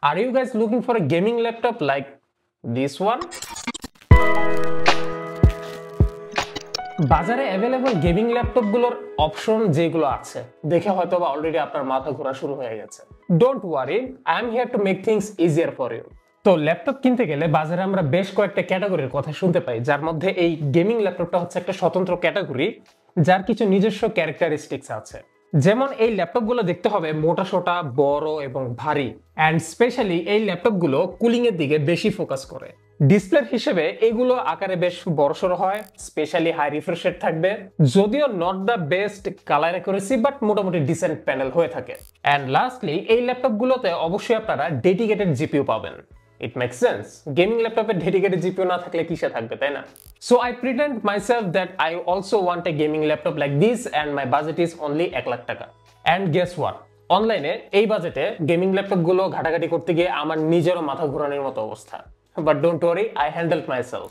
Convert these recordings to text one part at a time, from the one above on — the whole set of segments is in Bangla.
Are you guys looking for a gaming laptop like this one? বাজারে অ্যাভেলেবল গেমিং ল্যাপটপগুলোর অপশন যেগুলো আছে দেখে হয়তো বা অলরেডি আপনার মাথা ঘোরা শুরু হয়ে গেছে। Don't worry, I am here to make things easier for you. তো ল্যাপটপ কিনতে গেলে বাজারে আমরা বেশ কয়েকটা ক্যাটাগরির কথা শুনতে পাই, যার মধ্যে এই গেমিং ল্যাপটপটা হচ্ছে একটা স্বতন্ত্র ক্যাটাগরি, যার কিছু নিজস্ব ক্যারেক্টারিস্টিক্স আছে। যেমন এই ল্যাপটপগুলো দেখতে হবে মোটা সোটা, বড় এবং ভারী, অ্যান্ড স্পেশালি এই ল্যাপটপগুলো কুলিং এর দিকে বেশি ফোকাস করে। ডিসপ্লে হিসেবে এগুলো আকারে বেশ বড়সড় হয়, স্পেশালি হাই রিফ্রেশ রেট থাকবে, যদিও not the best colour accuracy but মোটামুটি ডিসেন্ট প্যানেল হয়ে থাকে। অ্যান্ড লাস্টলি এই ল্যাপটপগুলোতে অবশ্যই আপনারা ডেডিকেটেড জিপিইউ পাবেন। It makes sense. Gaming laptop-এ dedicated GPU না থাকলে কিসে থাকবে, তাই না? So I pretend myself that I also want a gaming laptop like this and my budget is only 1 lakh টাকা. And guess what? অনলাইনে এই বাজেটে গেমিং ল্যাপটপ গুলো ঘাটাঘাটি করতে গিয়ে আমার নিজেরও মাথা ঘোরানোর মতো অবস্থা। But don't worry, I handled myself.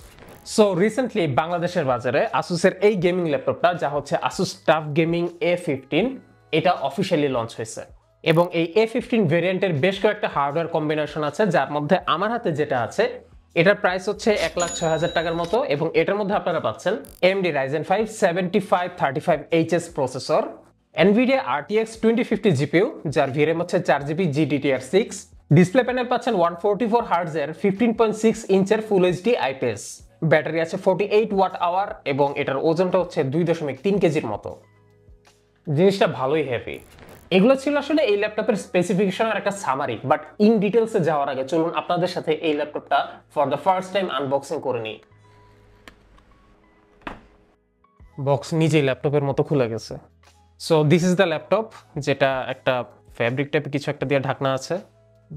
So recently বাংলাদেশের বাজারে Asus-এর এই গেমিং ল্যাপটপটা, যা হচ্ছে Asus TUF Gaming A15, এটা অফিশিয়ালি লঞ্চ হয়েছে। এবং এই A15 ভেরিয়েন্টের বেশ কয়েকটা হার্ডওয়্যার কম্বিনেশন আছে, যার মধ্যে আমার হাতে যেটা আছে এটার প্রাইস হচ্ছে 1,06,000 টাকার মতো, এবং এটার মধ্যে আপনারা পাচ্ছেন AMD Ryzen 5 7535HS processor, NVIDIA RTX 2050 GPU, যার VRAM হচ্ছে 4GB GDDR6, ডিসপ্লে প্যানেল পাচ্ছেন 144 Hz এর 15.6 ইঞ্চের ফুল এইচডি IPS, ব্যাটারি আছে 48 ওয়াট আওয়ার, এবং এটার ওজনটা হচ্ছে 2.3 কেজির মতো। জিনিসটা ভালোই হেভি। এগুলো ছিল আসলে এই ল্যাপটপের স্পেসিফিকেশনের একটা সামারি, বাট ইন ডিটেলসে যাওয়ার আগে চলুন আপনাদের সাথে এই ল্যাপটপটা for the first time unboxing করে নিই। বক্স নিজেই ল্যাপটপের মতো খুলে গেছে। So this is the laptop, যেটা একটা ফ্যাব্রিক টাইপের কিছু একটা দিয়ে ঢাকনা আছে।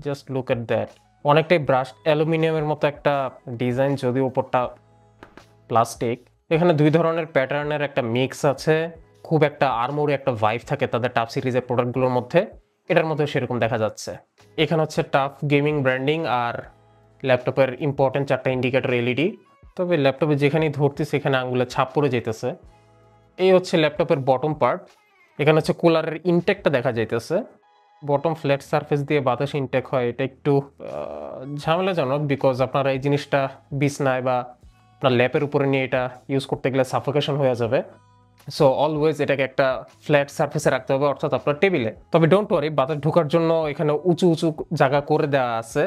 জাস্ট লুক এট দ্যাট, অনেকটাই ব্রাশ অ্যালুমিনিয়ামের মতো একটা ডিজাইন, যদিও উপরটা প্লাস্টিক। এখানে দুই ধরনের প্যাটার্নের একটা মিক্স আছে, খুব একটা আর্মোরি একটা ভাইব থাকে তাদের টাফ সিরিজের প্রোডাক্টগুলোর মধ্যে, এটার মধ্যে সেরকম দেখা যাচ্ছে। এখানে হচ্ছে টাফ গেমিং ব্র্যান্ডিং আর ল্যাপটপের ইম্পর্টেন্ট 4টা ইন্ডিকেটর এলইডি। তবে ল্যাপটপে যেখানেই ধরতে সেখানে আঙুলে ছাপ পড়ে যেতেছে। এই হচ্ছে ল্যাপটপের বটম পার্ট। এখানে হচ্ছে কুলারের ইনটেকটা দেখা যাইতেছে। বটম ফ্ল্যাট সারফেস দিয়ে বাতাস ইনটেক হয়, এটা একটু ঝামেলাজনক, বিকজ আপনারা এই জিনিসটা বিছনায় বা আপনার ল্যাপের উপরে নিয়ে এটা ইউজ করতে গেলে সাফোকেশন হয়ে যাবে। সো অলওয়েজ এটাকে একটা ফ্ল্যাট সারফেসে রাখতে হবে, অর্থাৎ আপনার টেবিলে। তবে ডোন্ট ওয়ারি, বাতাস ঢোকার জন্য এখানে উঁচু উঁচু জায়গা করে দেওয়া আছে,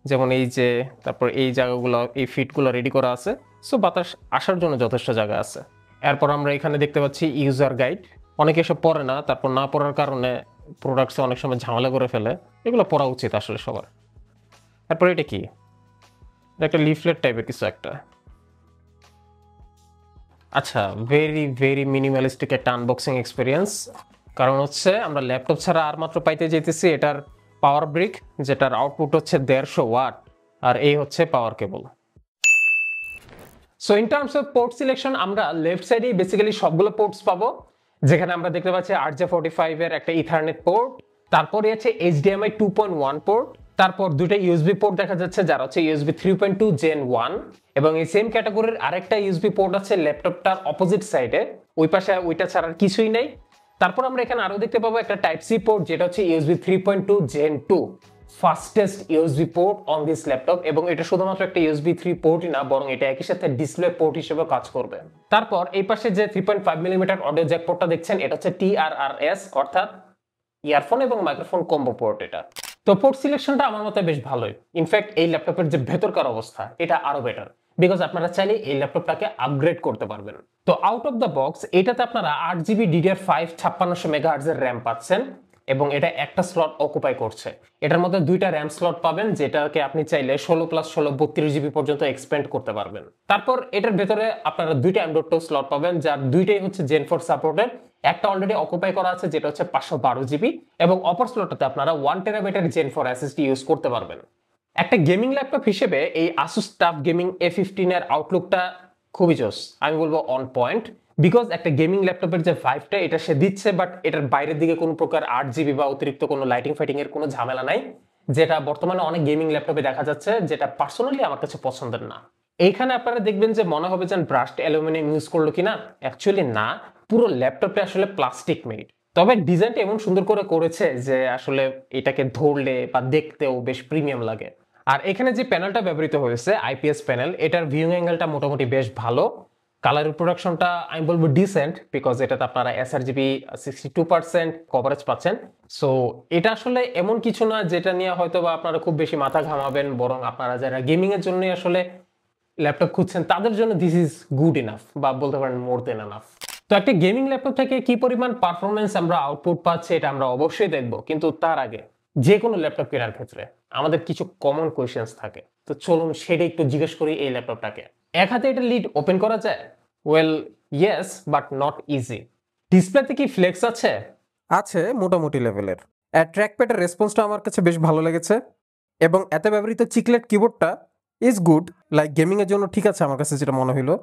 যেমন এই যে, তারপর এই জায়গাগুলো, এই ফিটগুলো রেডি করা আছে। সো বাতাস আসার জন্য যথেষ্ট জায়গা আছে। এরপর আমরা এখানে দেখতে পাচ্ছি ইউজার গাইড। অনেকে এসব পড়ে না, তারপর না পড়ার কারণে প্রোডাক্টসে অনেক সময় ঝামেলা করে ফেলে। এগুলো পড়া উচিত আসলে সবার। তারপর এটা কি, একটা লিফলেট টাইপের কিছু একটা। আচ্ছা, ভেরি ভেরি মিনিমালিস্টিক একটা আনবক্সিং এক্সপিরিয়েন্স, কারণ হচ্ছে আমরা ল্যাপটপ ছাড়া আর মাত্র পাইতে যেতেছি এটার পাওয়ার ব্রিক, যেটার আউটপুট হচ্ছে 150 ওয়াট, আর এই হচ্ছে power cable. So in terms of port selection আমরা লেফট সাইডে বেসিক্যালি সবগুলো পোর্টস পাবো, যেখানে আমরা দেখতে পাচ্ছি RJ45 এর একটা ইথারনেট পোর্ট, তারপরে আছে HDMI 2.1 পোর্ট, তারপর দুটো ইউএসবি পোর্ট দেখা যাচ্ছে, যার হচ্ছে USB 3.2 Gen 1, এবং এই সেম ক্যাটাগরির আরেকটা ইউএসবি পোর্ট আছে ল্যাপটপটার অপোজিট সাইডে, ওই পাশে ওইটা ছাড়ার কিছুই নেই। তারপর আমরা এখানে আরো দেখতে পাবো একটা টাইপ সি পোর্ট, যেটা হচ্ছে USB 3.2 Gen 2, fastest USB port on this laptop, এবং এটা শুধুমাত্র একটা USB 3 পোর্টই না, বরং এটা একই সাথে ডিসপ্লে পোর্ট হিসেবে কাজ করবে। তারপর এই পাশে যে 3.5 মিলিমিটার অডিও জ্যাক পোর্টটা দেখছেন, এটা হচ্ছে TRRS, অর্থাৎ ইয়ারফোন এবং মাইক্রোফোন কম্বো পোর্ট এটা। তো পোর্ট সিলেকশনটা আমার মতে বেশ ভালোই। ইনফ্যাক্ট এই ল্যাপটপের যে ভেতরকার অবস্থা, এটা আরো বেটার, বিকজ আপনারা চাইলে এই ল্যাপটপটাকে আপগ্রেড করতে পারবেন। তো আউট অফ দ্য বক্স এটাতে আপনারা 8GB DDR5 5600 মেগাহার্জ এর র্যাম পাচ্ছেন, এবং এটা একটা স্লট অকুপাই করছে। এটার মধ্যে দুইটা র্যাম স্লট পাবেন, যেটাকে আপনি চাইলে 16+16 32GB পর্যন্ত এক্সপেন্ড করতে পারবেন। তারপর এটার ভেতরে আপনারা দুইটা M.2 স্লট পাবেন, যার দুইটাই হচ্ছে Gen 4 সাপোর্টেড। একটা অলরেডি অকুপাই করা আছে, যেটা হচ্ছে 512GB, এবং অপর স্লটটাতে আপনারা 1TB Gen 4 SSD ইউজ করতে পারবেন। একটা গেমিং ল্যাপটপ হিসেবে এই Asus TUF Gaming A15 এর আউটলুকটা খুবই জোস, আমি বলবো অন পয়েন্ট, বিকজ একটা গেমিং ল্যাপটপের যে ভাইবটা এটা সে দিচ্ছে, বাট এটার বাইরের দিকে কোনো প্রকার 8GB বা অতিরিক্ত কোনো লাইটিং ফাইটিং এর কোনো ঝামেলা নাই, যেটা বর্তমানে অনেক গেমিং ল্যাপটপে দেখা যাচ্ছে, যেটা পার্সোনালি আমার কাছে পছন্দের না। এইখানে আপনারা দেখবেন যে মনে হবে যেন ব্রাশড অ্যালুমিনিয়াম ইউজ করলো কিনা, অ্যাকচুয়ালি না, পুরো ল্যাপটপটা আসলে প্লাস্টিক মেড। তবে ডিজাইনটা এমন সুন্দর করে করেছে যে আসলে এটাকে ধরলে বা দেখতেও বেশ প্রিমিয়াম লাগে। আর এখানে যে প্যানেলটা ব্যবহৃত হয়েছে আইপিএস প্যানেল, এটার ভিউইং অ্যাঙ্গেলটা মোটামুটি বেশ ভালো। কালার রিপ্রোডাকশনটা আমি বলবো ডিসেন্ট, বিকজ এটাতে আপনারা এসআরজিবি 62% কভারেজ পাচ্ছেন। সো এটা আসলে এমন কিছু না যেটা নিয়ে হয়তো বা আপনারা খুব বেশি মাথা ঘামাবেন, বরং আপনারা যারা গেমিং এর জন্য আসলে ল্যাপটপ খুঁজছেন তাদের জন্য দিস ইজ গুড ইনাফ, বা বলতে পারেন মোর দেন এনাফ। তো একটা গেমিং ল্যাপটপ থেকে কি পরিমাণ পারফরমেন্স আমরা আউটপুট পাচ্ছি এটা আমরা অবশ্যই দেখব, কিন্তু তার আগে যে কোনো ল্যাপটপ কেনার ক্ষেত্রে আমাদের কিছু কমন কোয়েশ্চেন্স থাকে। তো চলুন সেটা একটু জিজ্ঞেস করি এই ল্যাপটপটাকে। এক হাতে এটা লিড ওপেন করা যায়? Well yes, but not easy. ডিসপ্লেতে কি ফ্লেক্স আছে? আছে মোটামুটি লেভেলের। ট্র্যাকপ্যাডের রেসপন্সটা আমার কাছে বেশ ভালো লেগেছে, এবং এতে ব্যবহৃত চিকলেট কিবোর্ডটা ইজ গুড, লাইক গেমিংয়ের জন্য ঠিক আছে আমার কাছে যেটা মনে হইলো।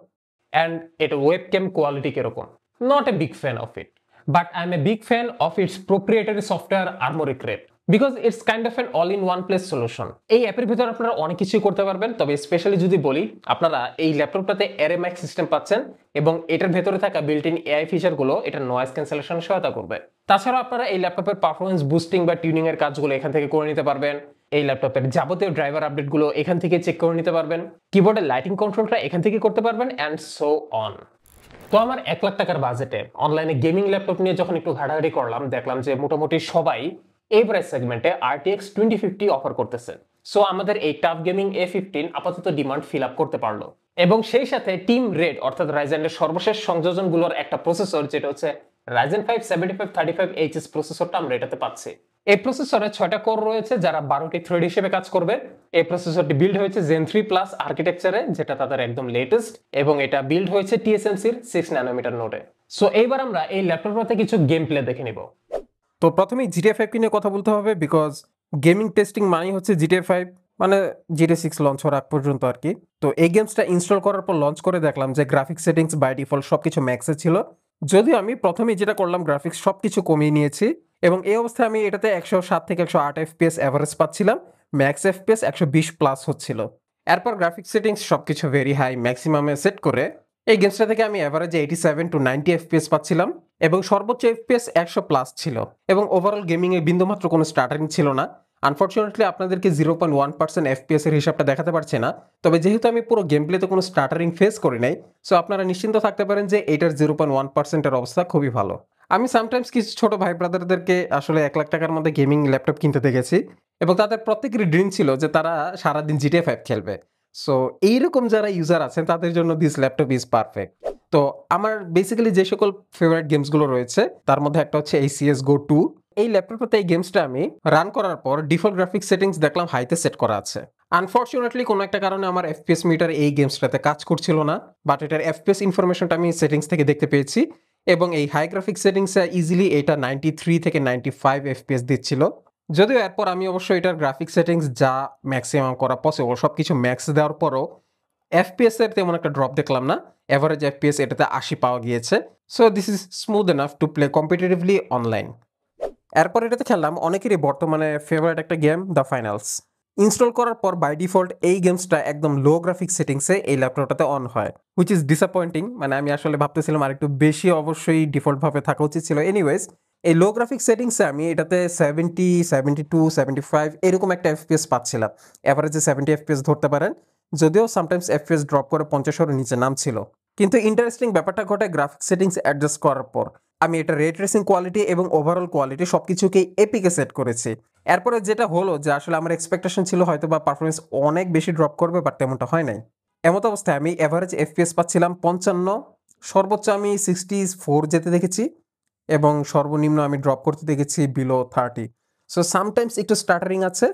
And এটার ওয়েবক্যাম কোয়ালিটি কিরকম? Not a big fan of it, but I am a big fan of its proprietary software Armoury Crate, because it's kind of an all in one place solution. এই অ্যাপের ভিতরে আপনারা অনেক কিছুই করতে পারবেন, তবে স্পেশালি যদি বলি, আপনারা এই ল্যাপটপটাতে এরএমএক্স সিস্টেম পাচ্ছেন, এবং এটার ভেতরে থাকা বিল্ট ইন এআই ফিচারগুলো এটা নয়েজ ক্যান্সেলেশন সহায়তা করবে। তাছাড়া আপনারা এই ল্যাপটপের পারফরমেন্স বুস্টিং বা টিউনিং এর কাজগুলো এখান থেকে করে নিতে পারবেন। এই ল্যাপটপের যাবতীয় ড্রাইভার আপডেটগুলো এখান থেকে চেক করে নিতে পারবেন। কিবোর্ডের লাইটিং কন্ট্রোলটা এখান থেকে করতে পারবেন, অ্যান্ড সো অন। তো আমার 1,00,000 টাকার বাজেটে অনলাইনে গেমিং ল্যাপটপ নিয়ে যখন একটু ঘাটাঘাটি করলাম, দেখলাম যে মোটামুটি সবাই এই প্রাইস সেগমেন্টে RTX 2050 অফার করতেছে। সো আমাদের এই টাফ গেমিং A15 আপাতত ডিমান্ড ফিল আপ করতে পারলো, এবং সেই সাথে টিম রেড অর্থাৎ রাইজেনের সর্বশেষ সংযোজনগুলোর একটা প্রসেসর, যেটা হচ্ছে Ryzen 5 7535HS প্রসেসরটা আমরা এটাতে পাচ্ছি। এই প্রসেসরে 6টা কোর রয়েছে, যারা 12টি থ্রেড হিসেবে কাজ করবে। এই প্রসেসরটি বিল্ড হয়েছে Zen 3 প্লাস আর্কিটেকচারে, যেটা তাদের একদম লেটেস্ট, এবং এটা বিল্ড হয়েছে TSMCর 6 ন্যানোমিটার নোডে। সো এইবার আমরা এই ল্যাপটপটাতে কিছু গেম প্লে দেখে নিব। তো প্রথমেই GTA 5 নিয়ে কথা বলতে হবে, বিকজ গেমিং টেস্টিং মানেই হচ্ছে GTA 5, মানে GTA 6 লঞ্চ হওয়ার আগ পর্যন্ত আর কি। তো এই গেমসটা ইনস্টল করার পর লঞ্চ করে দেখলাম যে গ্রাফিক্স সেটিংস বাই ডিফল্ট সবকিছু ম্যাক্সে ছিল। যদিও আমি প্রথমেই যেটা করলাম, গ্রাফিক্স সবকিছু কমিয়ে নিয়েছি, এবং এই অবস্থায় আমি এটাতে 107 থেকে 108 FPS অ্যাভারেজ পাচ্ছিলাম, ম্যাক্স FPS 120 প্লাস হচ্ছিল। এরপর গ্রাফিক্স সেটিংস সবকিছু ভেরি হাই ম্যাক্সিমামে সেট করে এই গেমসটা থেকে আমি অ্যাভারেজে 87 টু 90 FPS পাচ্ছিলাম, এবং সর্বোচ্চ FPS 100 প্লাস ছিল, এবং ওভারঅল গেমিংয়ে বিন্দুমাত্র কোনো স্টার্টারিং ছিল না। আনফর্চুনেটলি আপনাদেরকে 0.1% FPS এর হিসাবটা দেখাতে পারছে না, তবে যেহেতু আমি পুরো গেম প্লেতে কোনো স্টার্টারিং ফেস করি নাই, সো আপনারা নিশ্চিন্ত থাকতে পারেন যে এটার 0.1%-এর অবস্থা খুবই ভালো। আমি সামটাইমস কিছু ছোট ভাই ব্রাদারদেরকে আসলে 1,00,000 টাকার মধ্যে গেমিং ল্যাপটপ কিনতে দেখেছি, এবং তাদের প্রত্যেকেরই ড্রিম ছিল যে তারা সারাদিন GTA 5 খেলবে। সো এইরকম যারা ইউজার আছেন তাদের জন্য দিস ল্যাপটপ ইজ পারফেক্ট। তো আমার বেসিক্যালি যে সকল ফেভারিট গেমসগুলো রয়েছে তার মধ্যে একটা হচ্ছে এই CSGO 2। এই ল্যাপটপটাতে এই গেমসটা আমি রান করার পর ডিফল্ট গ্রাফিক্স সেটিংস দেখলাম হাইতে সেট করা আছে। আনফর্চুনেটলি কোনো একটা কারণে আমার FPS মিটার এই গেমসটাতে কাজ করছিল না, বাট এটার FPS ইনফরমেশনটা আমি সেটিংস থেকে দেখতে পেয়েছি, এবং এই হাই গ্রাফিক্স সেটিংসে ইজিলি এটা 93 থেকে 95 FPS দিচ্ছিল। যদিও এরপর আমি অবশ্যই এটার গ্রাফিক্স সেটিংস যা ম্যাক্সিমাম করা পসিবল সবকিছু ম্যাক্স দেওয়ার পরও FPS এর তেমন একটা ড্রপ দেখলাম না। এভারেজ FPS এটাতে 80 পাওয়া গিয়েছে। So this is smooth enough to play competitively online. এরপর এটাতে খেললাম অনেকেরই বর্তমানে ফেভারিট একটা গেম, দ্য ফাইনালস। ইনস্টল করার পর বাই ডিফল্ট এই গেমসটা একদম লো গ্রাফিক্স সেটিংসে এই ল্যাপটপটাতে অন হয়, হুইচ ইজ ডিসঅ্যাপয়েন্টিং। মানে আমি আসলে ভাবতেছিলাম আর একটু বেশি অবশ্যই ডিফল্টভাবে থাকা উচিত ছিল। এনিওয়েজ, এই লো গ্রাফিক্স সেটিংসে আমি এটাতে 70, 72, 75 এরকম একটা FPS পাচ্ছিলাম। অ্যাভারেজে 70 FPS ধরতে পারেন, যদিও সামটাইমস FPS ড্রপ করে 50-এর নিচে নামছিল। কিন্তু ইন্টারেস্টিং ব্যাপারটা ঘটে গ্রাফিক্স সেটিংস অ্যাডজাস্ট করার পর। আমি এটা রে ট্রেসিং কোয়ালিটি এবং ওভারঅল কোয়ালিটি সবকিছুকেই এপিকে সেট করেছি। এরপরে যেটা হলো যে আসলে আমার এক্সপেকটেশন ছিল হয়তো বা পারফরমেন্স অনেক বেশি ড্রপ করবে, বাট তেমনটা হয় নাই। এমত অবস্থায় আমি এভারেজ FPS পাচ্ছিলাম 55, সর্বোচ্চ আমি 64 যেতে দেখেছি, এবং সর্বনিম্ন আমি ড্রপ করতে দেখেছি বিলো 30। সো সামটাইমস একটু স্টার্টারিং আছে।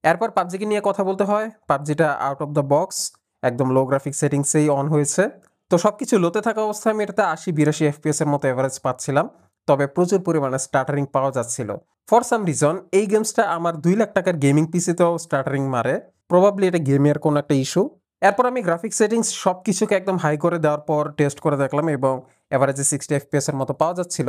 এরপর পাবজিকে নিয়ে কথা বলতে হয়। পাবজিটা আউট অফ দ্য বক্স একদম লো গ্রাফিক সেটিংসেই অন হয়েছে। তো সব কিছু লোতে থাকা অবস্থায় আমি এটাতে 80-82 FPS এর মতো এভারেজ পাচ্ছিলাম, তবে প্রচুর পরিমাণে স্টার্টারিং পাওয়া যাচ্ছিল। ফর সাম রিজন এই গেমসটা আমার 2,00,000 টাকার গেমিং পিসিতেও স্টার্টারিং মারে। প্রবাবলি এটা গেমের কোনো একটা ইস্যু। এরপর আমি গ্রাফিক সেটিংস সব কিছুকে একদম হাই করে দেওয়ার পর টেস্ট করে দেখলাম, এবং এভারেজে 60 FPS এর মতো পাওয়া যাচ্ছিল।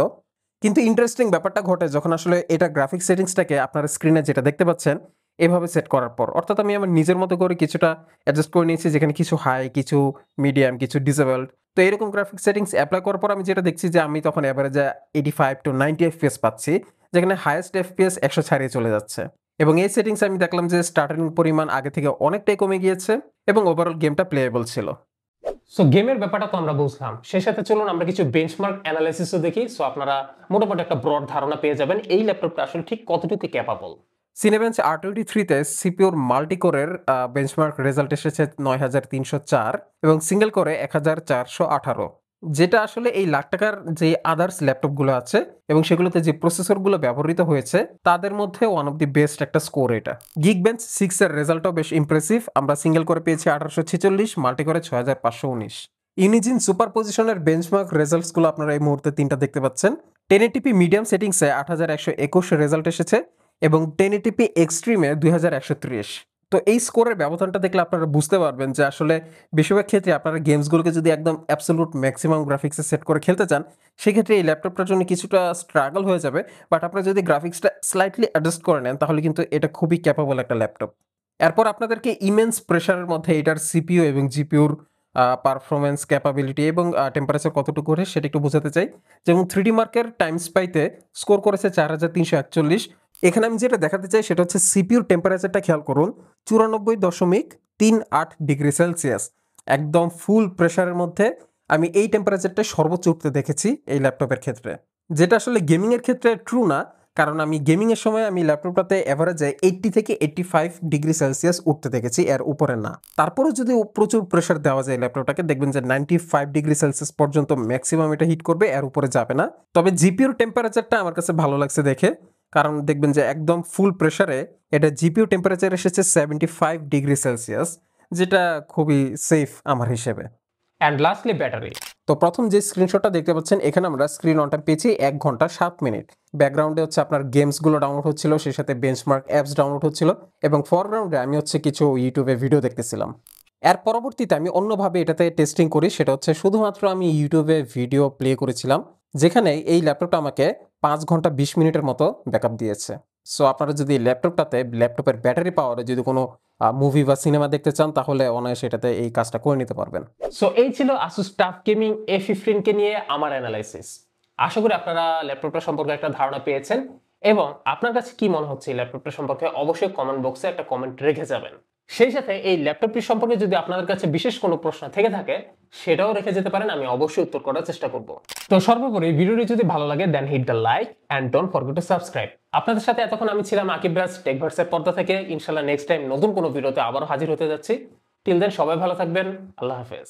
কিন্তু ইন্টারেস্টিং ব্যাপারটা ঘটে যখন আসলে এটা গ্রাফিক সেটিংসটাকে আপনার স্ক্রিনে যেটা দেখতে পাচ্ছেন এভাবে সেট করার পর, অর্থাৎ আমি আমার নিজের মতো করে কিছুটা অ্যাডজাস্ট করে নিয়েছি, যেখানে কিছু হাই, কিছু মিডিয়াম, কিছু ডিসেবলড, তো এরকম গ্রাফিক সেটিংস অ্যাপ্লাই করার পর আমি যেটা দেখছি যে আমি তখন অ্যাভারেজে 85 to 90 FPS পাচ্ছি, যেখানে হাইয়েস্ট FPS 100 ছাড়িয়ে চলে যাচ্ছে। এবং এই সেটিংস আমি দেখলাম যে স্টার্টারিং পরিমাণ আগে থেকে অনেকটাই কমে গিয়েছে এবং ওভারঅল গেমটা প্লেয়েবল ছিল। সো গেমের ব্যাপারটা তো আমরা বুঝলাম, সেই সাথে চলুন আমরা কিছু বেঞ্চমার্ক অ্যানালাইসিসও দেখি। সো আপনারা মোটামুটি একটা ব্রড ধারণা পেয়ে যাবেন এই ল্যাপটপটা আসলে ঠিক কতটুকু ক্যাপাবল। সিনেবেঞ্চ R23 তে সিপিউর মাল্টিকোরের বেঞ্চমার্ক রেজাল্ট এসেছে 9304 এবং সিঙ্গেল কোরে 1418, যেটা আসলে এই লাখ টাকার যে আদার্স ল্যাপটপগুলো আছে এবং সেগুলোতে যে প্রসেসরগুলো ব্যবহৃত হয়েছে তাদের মধ্যে ওয়ান অফ দি বেস্ট একটা স্কোর এটা। গিগবেঞ্চ 6 এর রেজাল্টও বেশ ইমপ্রেসিভ, আমরা সিঙ্গেল করে পেয়েছি 1846, মাল্টি করে 6519। ইউনিজিন সুপার পজিশনের বেঞ্চমার্ক রেজাল্টসগুলো আপনারা এই মুহূর্তে তিনটা দেখতে পাচ্ছেন। 1080p মিডিয়াম সেটিংসে 8121 রেজাল্ট এসেছে এবং 1080p এক্সট্রিমে 2130। তো এই স্কোরের ব্যবধানটা দেখলে আপনারা বুঝতে পারবেন যে আসলে বেশিরভাগ ক্ষেত্রে আপনারা গেমসগুলোকে যদি একদম অ্যাবসোলুট ম্যাক্সিমাম গ্রাফিক্সে সেট করে খেলতে চান, সেক্ষেত্রে এই ল্যাপটপটার জন্য কিছুটা স্ট্রাগল হয়ে যাবে। বাট আপনারা যদি গ্রাফিক্সটা স্লাইটলি অ্যাডজাস্ট করে নেন তাহলে কিন্তু এটা খুবই ক্যাপাবল একটা ল্যাপটপ। এরপর আপনাদেরকে ইমেন্স প্রেশারের মধ্যে এটার সিপিইউ এবং জিপিইউর পারফরমেন্স, ক্যাপাবিলিটি এবং টেম্পারেচার কতটুকু করে সেটা একটু বোঝাতে চাই। যেমন 3D মার্কের টাইম স্পাইতে স্কোর করেছে 4341। এখানে আমি যেটা দেখাতে চাই সেটা হচ্ছে সিপিইউর টেম্পারেচারটা খেয়াল করুন, 94.38 ডিগ্রি সেলসিয়াস। একদম ফুল প্রেশারের মধ্যে আমি এই টেম্পারেচারটা সর্বোচ্চ উঠতে দেখেছি এই ল্যাপটপের ক্ষেত্রে, যেটা আসলে গেমিংয়ের ক্ষেত্রে ট্রু না, কারণ আমি গেমিংয়ের সময় আমি ল্যাপটপটাতে এভারেজে 80 থেকে 85 ডিগ্রি সেলসিয়াস উঠতে দেখেছি, এর উপরে না। তারপরেও যদি প্রচুর প্রেশার দেওয়া যায় ল্যাপটপটাকে, দেখবেন যে 95 ডিগ্রি সেলসিয়াস পর্যন্ত ম্যাক্সিমাম এটা হিট করবে, এর উপরে যাবে না। তবে জিপিইউর টেম্পারেচারটা আমার কাছে ভালো লাগছে দেখে, কারণ দেখবেন যে একদম ফুল প্রেশারে এটা জিপিইউ টেম্পারেচার এসেছে 75 ডিগ্রি সেলসিয়াস, যেটা খুবই সেফ আমার হিসেবে। And lastly battery. তো প্রথম যে স্ক্রিনশটটা দেখতে পাচ্ছেন এখানে আমরা স্ক্রিন অন টাইম পেয়েছি 1 ঘন্টা 7 মিনিট। ব্যাকগ্রাউন্ডে হচ্ছে আপনার গেমসগুলো ডাউনলোড হচ্ছিল, সেই সাথে বেঞ্চমার্ক অ্যাপস ডাউনলোড হচ্ছিল এবং ফরগ্রাউন্ডে আমি হচ্ছে কিছু ইউটিউবে ভিডিও দেখতেছিলাম। এর পরবর্তীতে আমি অন্যভাবে এটাতে টেস্টিং করি, সেটা হচ্ছে শুধুমাত্র আমি ইউটিউবে ভিডিও প্লে করেছিলাম, যেখানে এই ল্যাপটপটা আমাকে 5 ঘন্টা 20 মিনিটের মতো ব্যাকআপ দিয়েছে। সো আপনারা যদি ল্যাপটপের ব্যাটারি পাওয়ারে যদি কোনো মুভি বা সিনেমা দেখতে চান তাহলে অনায়াসে এটাতে এই কাজটা করে নিতে পারবেন। সো এই ছিল আসুস টাফ গেমিং A15 কে নিয়ে আমার অ্যানালাইসিস। আশা করি আপনারা ল্যাপটপটা সম্পর্কে একটা ধারণা পেয়েছেন এবং আপনার কাছে কি মনে হচ্ছে এই ল্যাপটপটা সম্পর্কে অবশ্যই কমেন্ট বক্সে একটা কমেন্ট রেখে যাবেন। সেই সাথে এই ল্যাপটপটি সম্পর্কে যদি আপনাদের কাছে বিশেষ কোনো প্রশ্ন থেকে থাকে সেটাও রেখে যেতে পারেন, আমি অবশ্যই উত্তর করার চেষ্টা করব। তো সর্বোপরি ভিডিওটি যদি ভালো লাগে then hit the like and don't forget to subscribe. আপনাদের সাথে এতক্ষণ আমি ছিলাম আকিব রাজ টেকভার্সের পর্দা থেকে। ইনশাল্লাহ নেক্সট টাইম নতুন কোনো ভিডিওতে আবারও হাজির হতে যাচ্ছি। টিল দেন সবাই ভালো থাকবেন, আল্লাহ হাফেজ।